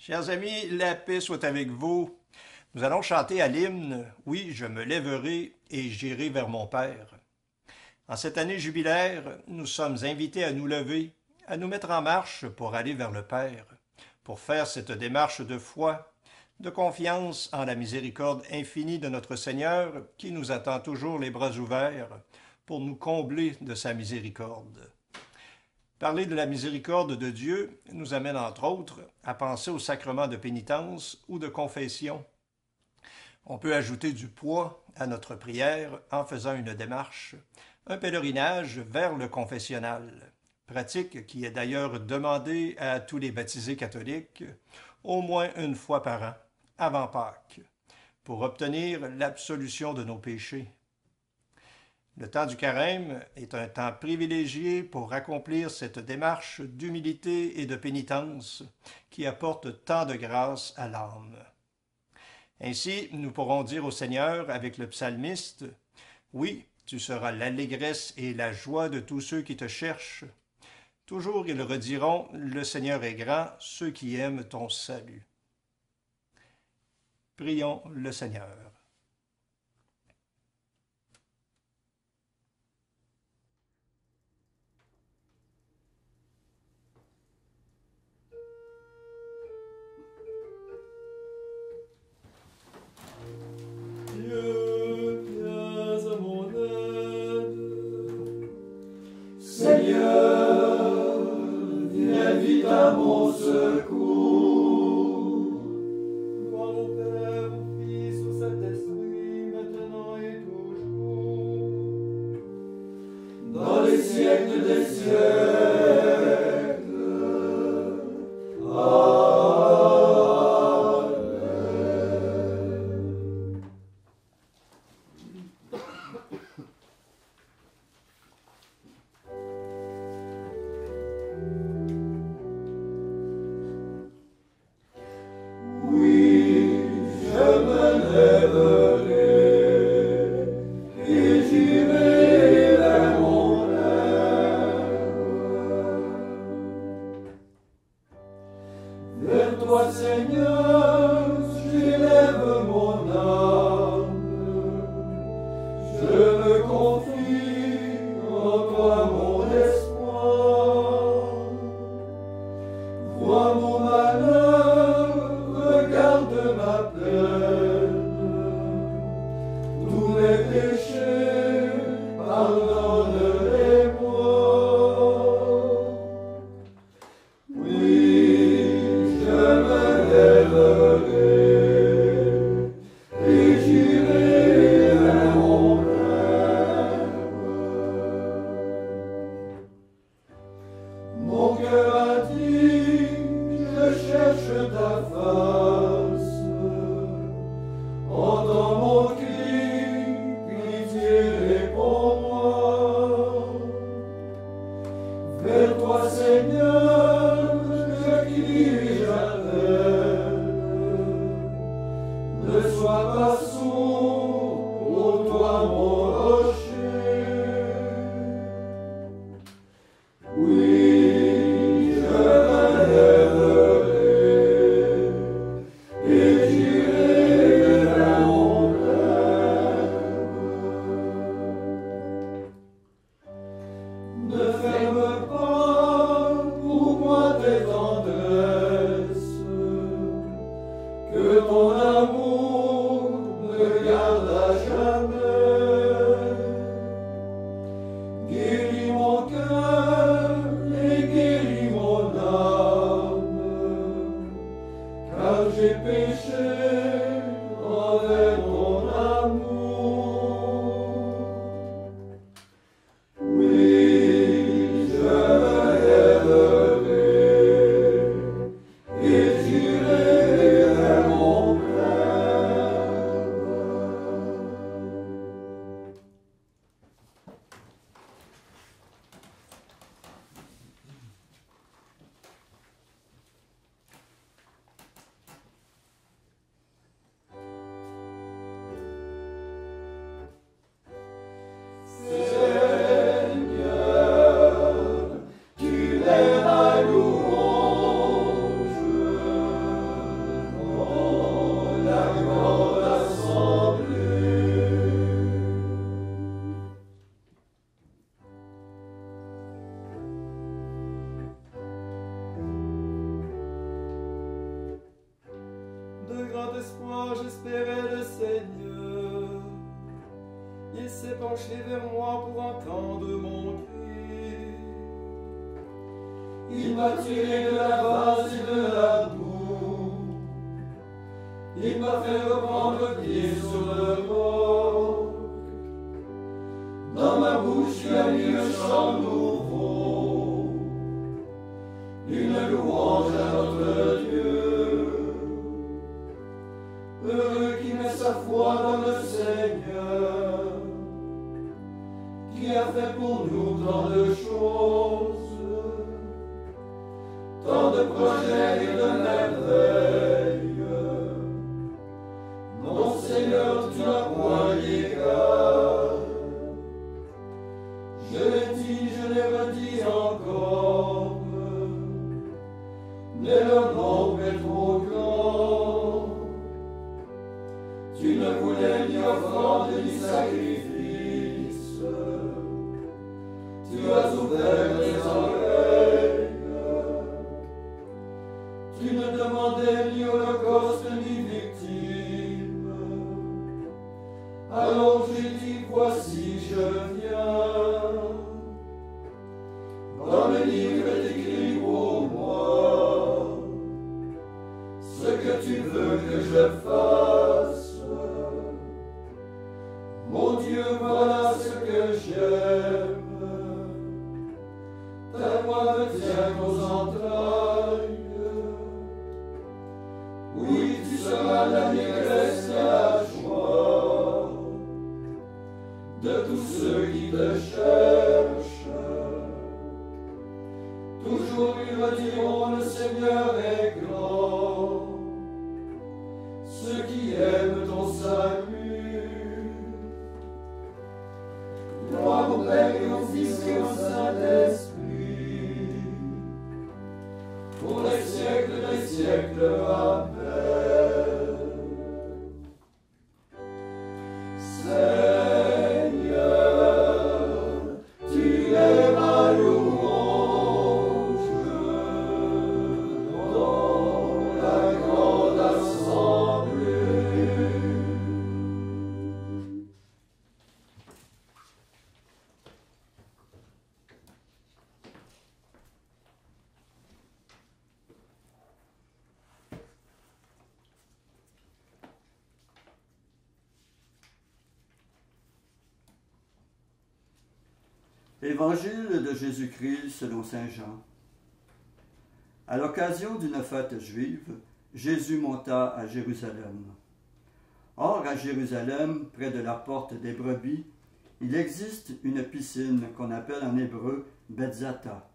Chers amis, la paix soit avec vous. Nous allons chanter à l'hymne Oui, je me lèverai et j'irai vers mon Père. En cette année jubilaire, nous sommes invités à nous lever, à nous mettre en marche pour aller vers le Père, pour faire cette démarche de foi, de confiance en la miséricorde infinie de notre Seigneur qui nous attend toujours les bras ouverts pour nous combler de sa miséricorde. Parler de la miséricorde de Dieu nous amène entre autres à penser au sacrement de pénitence ou de confession. On peut ajouter du poids à notre prière en faisant une démarche, un pèlerinage vers le confessionnal, pratique qui est d'ailleurs demandée à tous les baptisés catholiques au moins une fois par an, avant Pâques, pour obtenir l'absolution de nos péchés. Le temps du carême est un temps privilégié pour accomplir cette démarche d'humilité et de pénitence qui apporte tant de grâce à l'âme. Ainsi, nous pourrons dire au Seigneur avec le psalmiste, « Oui, tu seras l'allégresse et la joie de tous ceux qui te cherchent. » Toujours ils rediront, « Le Seigneur est grand, ceux qui aiment ton salut. » Prions le Seigneur. Dieu, viens à mon aide. Seigneur, viens vite à mon secours. Gloire au Père, au Fils, au Saint-Esprit, maintenant et toujours, dans les siècles des siècles. Oui, je me lèverai et j'irai vers mon Père. Vers toi, Seigneur, j'élève mon âme. Je me confie en toi, mon espoir. Vois mon malheur, regarde ma peine. Tous mes péchés, pardonne-les-moi. Oui, je me lèverai et j'irai vers mon Père. Mon cœur a dit, je cherche ta face. Entends mon cri, pitié, réponds-moi. Vers toi, Seigneur, je crie, j'appelle. Ne sois pas sourd, ô toi mon rocher. Oui, je me lèverai et j'irai vers mon Père. Ne ferme pas pour espoir, j'espérais le Seigneur. Il s'est penché vers moi pour entendre mon cri. Il m'a tiré de la vase et de la boue. Il m'a fait reprendre pied sur le roc. Dans ma bouche, il a mis un chant nouveau, une louange à notre Dieu. Heureux qui met sa foi dans le Seigneur, qui a fait pour nous tant de choses, tant de projets et de merveilles. Mon Seigneur, tu n'as point d'égal. Je l'ai dit, je l'ai redit encore, mais leur nombre est trop grand. Tu ne voulais ni offrande ni sacrifice. Tu as ouvert les oreilles. Tu ne demandais ni holocauste ni victime. Alors j'ai dit, voici je viens. Dans le livre est écrit pour moi ce que tu veux que je fasse. Mon Dieu, voilà ce que j'aime. Ta voix me tient aux entrailles. Oui, tu seras la négresse et la joie de tous ceux qui te cherchent. Toujours ils rediront, le Seigneur est grand. Ceux qui aiment ton salut. Gloire au Père et au Fils et au Saint-Esprit, pour les siècles des siècles. Amen. Évangile de Jésus-Christ selon saint Jean. À l'occasion d'une fête juive, Jésus monta à Jérusalem. Or, à Jérusalem, près de la porte des brebis, il existe une piscine qu'on appelle en hébreu Betzata.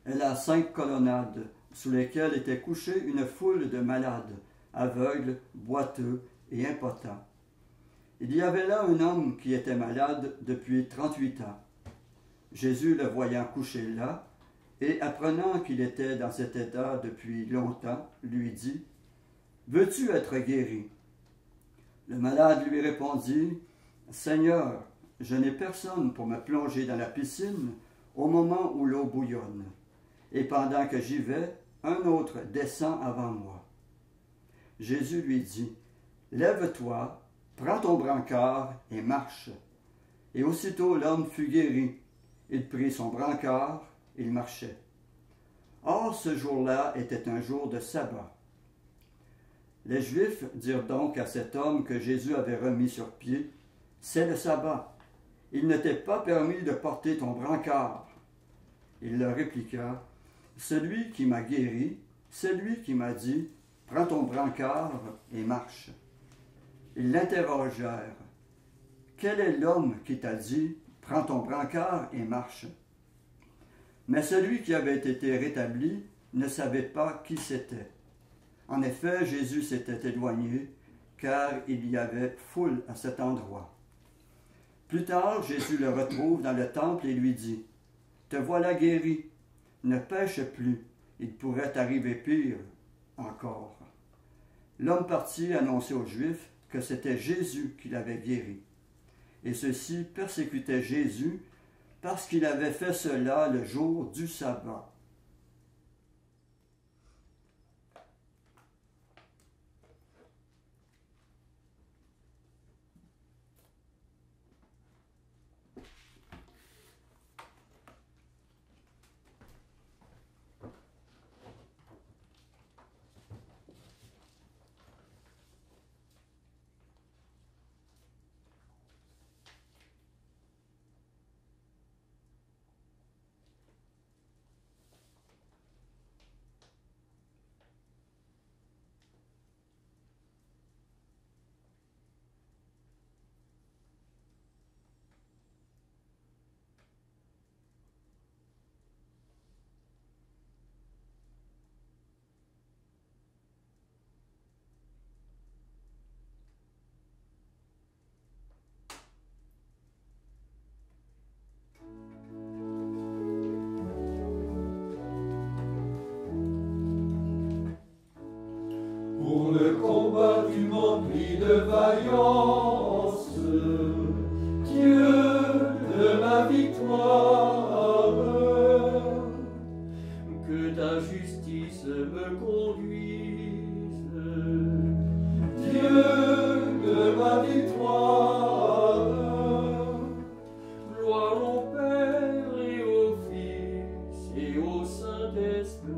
Elle a 5 colonnades sous lesquelles était couchée une foule de malades, aveugles, boiteux et impotents. Il y avait là un homme qui était malade depuis 38 ans. Jésus, le voyant couché là, et apprenant qu'il était dans cet état depuis longtemps, lui dit, « Veux-tu être guéri ?» Le malade lui répondit, « Seigneur, je n'ai personne pour me plonger dans la piscine au moment où l'eau bouillonne, et pendant que j'y vais, un autre descend avant moi. » Jésus lui dit, « Lève-toi, prends ton brancard et marche. » Et aussitôt l'homme fut guéri. Il prit son brancard, il marchait. Or, ce jour-là était un jour de sabbat. Les Juifs dirent donc à cet homme que Jésus avait remis sur pied, « C'est le sabbat. Il ne t'est pas permis de porter ton brancard. » Il leur répliqua, « Celui qui m'a guéri, c'est lui qui m'a dit, « Prends ton brancard et marche. » Ils l'interrogèrent, « Quel est l'homme qui t'a dit, « Prends ton brancard et marche. » Mais celui qui avait été rétabli ne savait pas qui c'était. En effet, Jésus s'était éloigné, car il y avait foule à cet endroit. Plus tard, Jésus le retrouve dans le temple et lui dit, « Te voilà guéri, ne pêche plus, il pourrait t'arriver pire encore. » L'homme partit annoncer aux Juifs que c'était Jésus qui l'avait guéri. Et ceux-ci persécutaient Jésus parce qu'il avait fait cela le jour du sabbat. m'emplis de vaillance, Dieu de ma victoire, que ta justice me conduise, Dieu de ma victoire, gloire au Père et au Fils et au Saint-Esprit.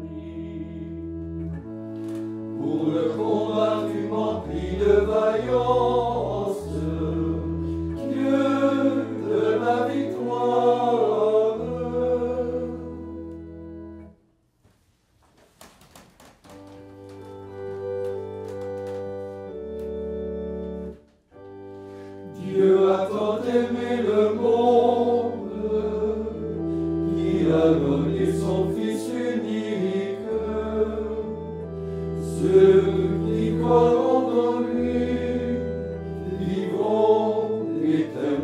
Pour le combat tu m'emplis de vaillance, Dieu de ma victoire. Dieu a tant aimé le monde, il a donné son Fils unique. Ceux qui croiront en lui vivront éternellement.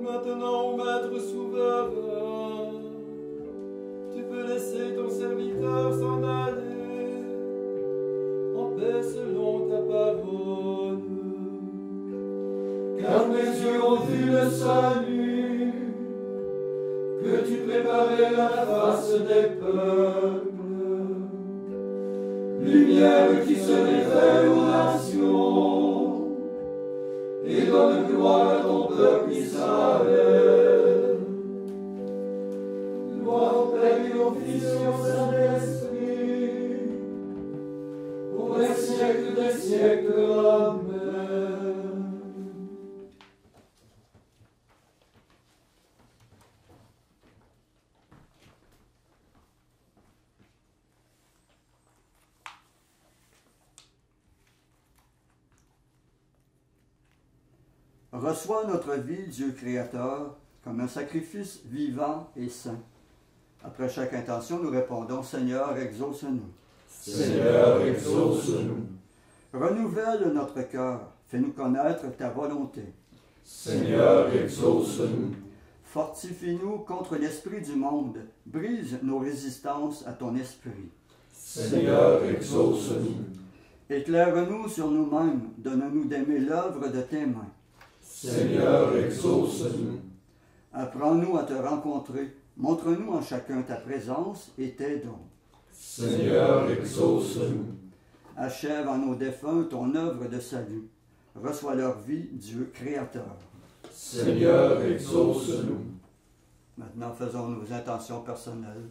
Maintenant, Maître souverain, tu peux laisser ton serviteur s'en aller en paix selon ta parole. Car mes yeux ont vu le salut que tu préparais à la face des peuples, lumière qui se révèle aux nations et donne gloire à ton peuple Israël. Gloire au Père et au Fils et au Saint-Esprit, pour les siècles des siècles. Amen. Reçois notre vie, Dieu Créateur, comme un sacrifice vivant et saint. Après chaque intention, nous répondons, Seigneur, exauce-nous. Seigneur, exauce-nous. Renouvelle notre cœur, fais-nous connaître ta volonté. Seigneur, exauce-nous. Fortifie-nous contre l'esprit du monde, brise nos résistances à ton esprit. Seigneur, exauce-nous. Éclaire-nous sur nous-mêmes, donne-nous d'aimer l'œuvre de tes mains. Seigneur, exauce-nous. Apprends-nous à te rencontrer, montre-nous en chacun ta présence et tes dons. Seigneur, exauce-nous. Achève en nos défunts ton œuvre de salut. Reçois leur vie, Dieu Créateur. Seigneur, exauce-nous. Maintenant, faisons nos intentions personnelles,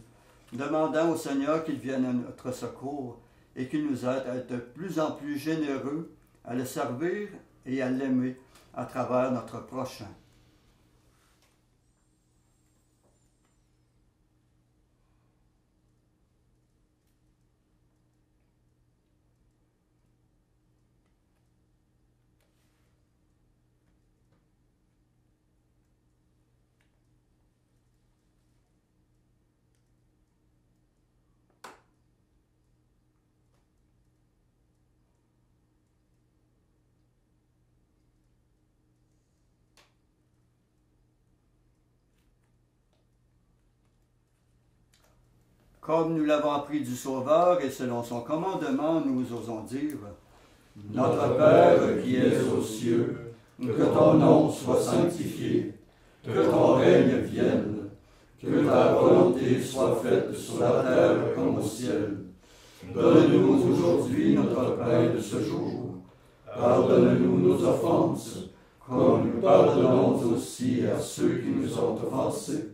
demandant au Seigneur qu'il vienne à notre secours et qu'il nous aide à être de plus en plus généreux, à le servir et à l'aimer à travers notre prochain. Comme nous l'avons appris du Sauveur et selon son commandement, nous osons dire, Notre Père qui es aux cieux, que ton nom soit sanctifié, que ton règne vienne, que ta volonté soit faite sur la terre comme au ciel. Donne-nous aujourd'hui notre pain de ce jour. Pardonne-nous nos offenses, comme nous pardonnons aussi à ceux qui nous ont offensés.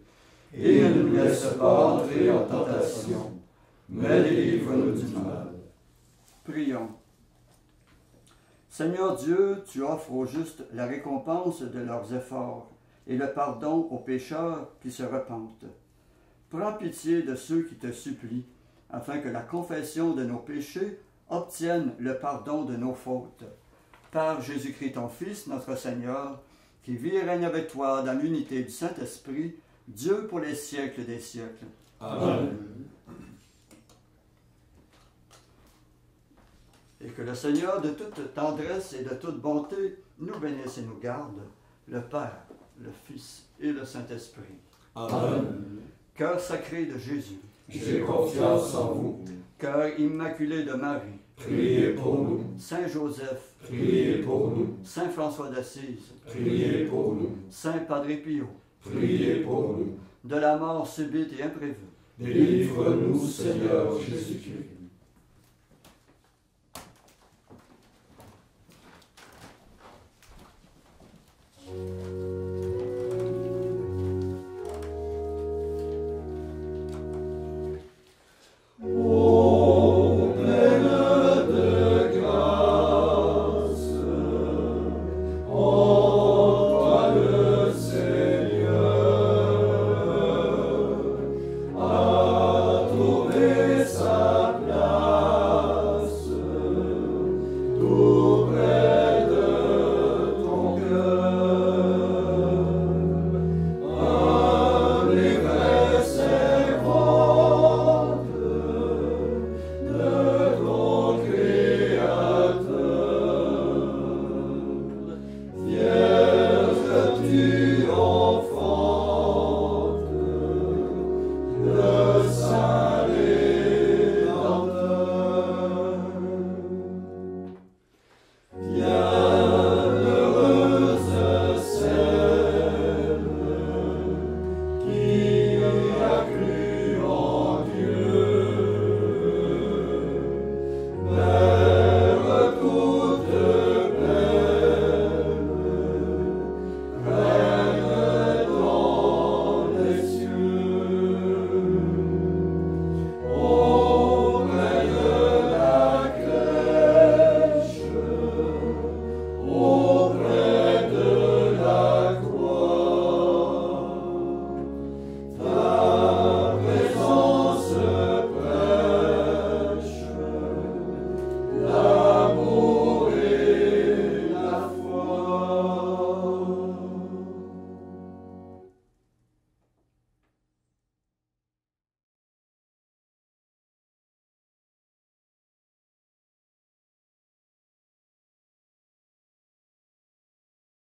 Et ne nous laisse pas entrer en tentation, mais délivre-nous du mal. Prions. Seigneur Dieu, tu offres aux justes la récompense de leurs efforts et le pardon aux pécheurs qui se repentent. Prends pitié de ceux qui te supplient, afin que la confession de nos péchés obtienne le pardon de nos fautes. Par Jésus-Christ ton Fils, notre Seigneur, qui vit et règne avec toi dans l'unité du Saint-Esprit, Dieu pour les siècles des siècles. Amen. Et Et que le Seigneur, de toute tendresse et de toute bonté, nous bénisse et nous garde, le Père, le Fils et le Saint-Esprit. Amen. Cœur sacré de Jésus, J'ai confiance en vous. cœur immaculé de Marie, Priez pour nous. Saint Joseph, Priez pour nous. Saint François d'Assise, Priez pour nous. Saint Padre Pio, Priez pour nous. de la mort subite et imprévue, Délivre-nous, Seigneur Jésus-Christ.